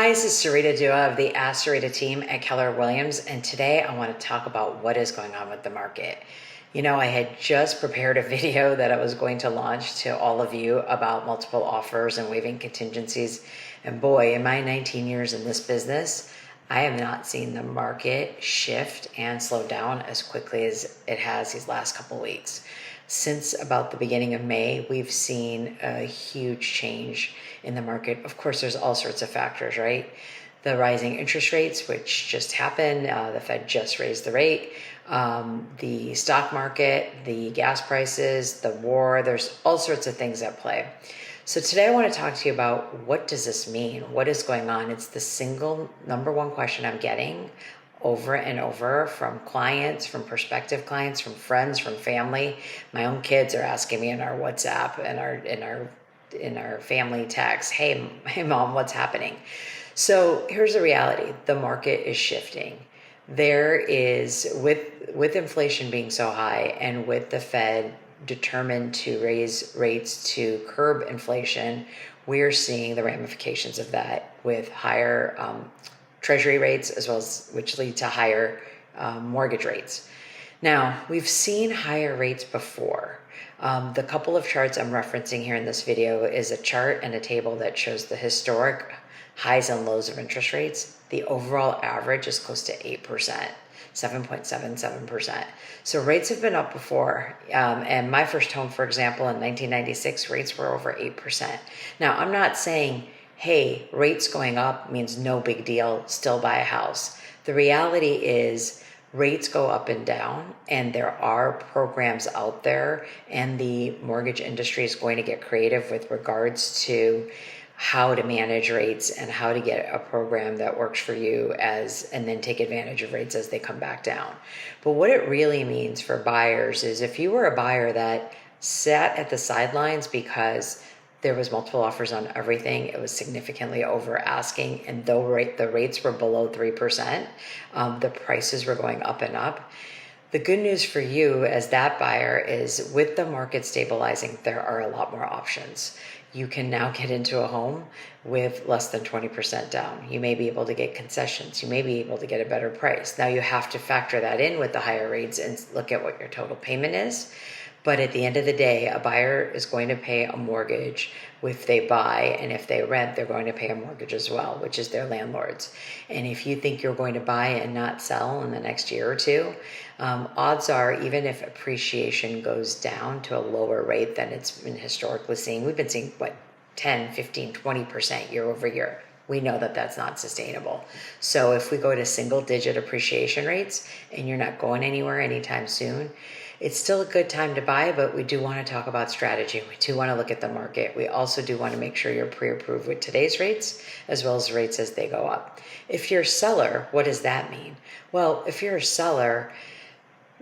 Hi, this is Sarita Dua of the AskSarita Team at Keller Williams, and today I want to talk about what is going on with the market. You know, I had just prepared a video that I was going to launch to all of you about multiple offers and waiving contingencies, and boy, in my 19 years in this business, I have not seen the market shift and slow down as quickly as it has these last couple weeks. Since about the beginning of May, we've seen a huge change in the market. Of course, there's all sorts of factors, right? The rising interest rates, which just happened, the Fed just raised the rate, the stock market, the gas prices, the war, there's all sorts of things at play. So today I want to talk to you about what does this mean? What is going on? It's the single number one question I'm getting over and over from clients, from prospective clients, from friends, from family. My own kids are asking me in our WhatsApp and in our family text, hey mom, what's happening? So here's the reality. The market is shifting. There is, with inflation being so high and with the Fed determined to raise rates to curb inflation, we're seeing the ramifications of that with higher treasury rates, as well as which lead to higher mortgage rates. Now, we've seen higher rates before. The couple of charts I'm referencing here in this video is a chart and a table that shows the historic highs and lows of interest rates. The overall average is close to 8%, 7.77%. So rates have been up before. And my first home, for example, in 1996, rates were over 8%. Now, I'm not saying, hey, rates going up means no big deal, still buy a house. The reality is rates go up and down, and there are programs out there, and the mortgage industry is going to get creative with regards to how to manage rates and how to get a program that works for you and then take advantage of rates as they come back down. But what it really means for buyers is if you were a buyer that sat at the sidelines because there was multiple offers on everything, it was significantly over asking, and though the rates were below 3%, the prices were going up and up. The good news for you as that buyer is with the market stabilizing, there are a lot more options. You can now get into a home with less than 20% down. You may be able to get concessions. You may be able to get a better price. Now you have to factor that in with the higher rates and look at what your total payment is. But at the end of the day, a buyer is going to pay a mortgage if they buy, and if they rent, they're going to pay a mortgage as well, which is their landlord's. And if you think you're going to buy and not sell in the next year or two, odds are, even if appreciation goes down to a lower rate than it's been historically seen, we've been seeing, 10, 15, 20% year over year. We know that that's not sustainable. So if we go to single digit appreciation rates and you're not going anywhere anytime soon, it's still a good time to buy, but we do want to talk about strategy. We do want to look at the market. We also do want to make sure you're pre-approved with today's rates, as well as rates as they go up. If you're a seller, what does that mean? Well, if you're a seller,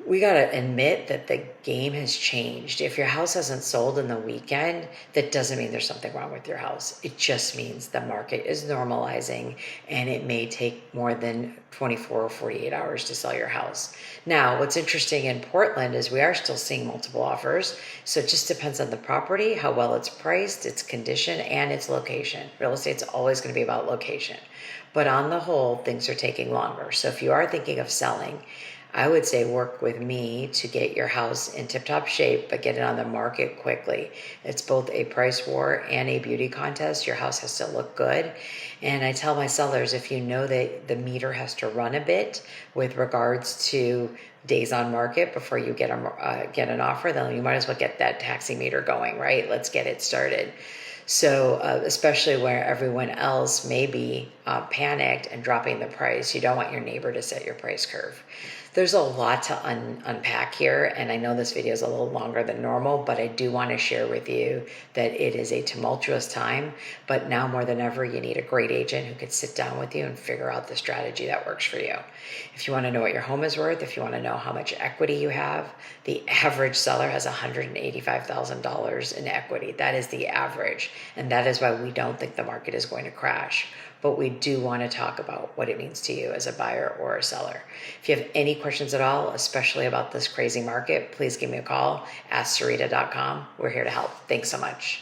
we got to admit that the game has changed. If your house hasn't sold in the weekend, that doesn't mean there's something wrong with your house. It just means the market is normalizing, and it may take more than 24 or 48 hours to sell your house. Now, what's interesting in Portland is we are still seeing multiple offers. So it just depends on the property, how well it's priced, its condition, and its location. Real estate's always going to be about location. But on the whole, things are taking longer. So if you are thinking of selling, I would say work with me to get your house in tip-top shape, but get it on the market quickly. It's both a price war and a beauty contest. Your house has to look good. And I tell my sellers, if you know that the meter has to run a bit with regards to days on market before you get an offer, then you might as well get that taxi meter going, right? Let's get it started. So especially where everyone else may be panicked and dropping the price, you don't want your neighbor to set your price curve. There's a lot to unpack here, and I know this video is a little longer than normal, but I do want to share with you that it is a tumultuous time, but now more than ever, you need a great agent who can sit down with you and figure out the strategy that works for you. If you want to know what your home is worth, if you want to know how much equity you have, the average seller has $185,000 in equity. That is the average, and that is why we don't think the market is going to crash. But we do want to talk about what it means to you as a buyer or a seller. If you have any questions at all, especially about this crazy market, please give me a call. AskSarita.com. We're here to help. Thanks so much.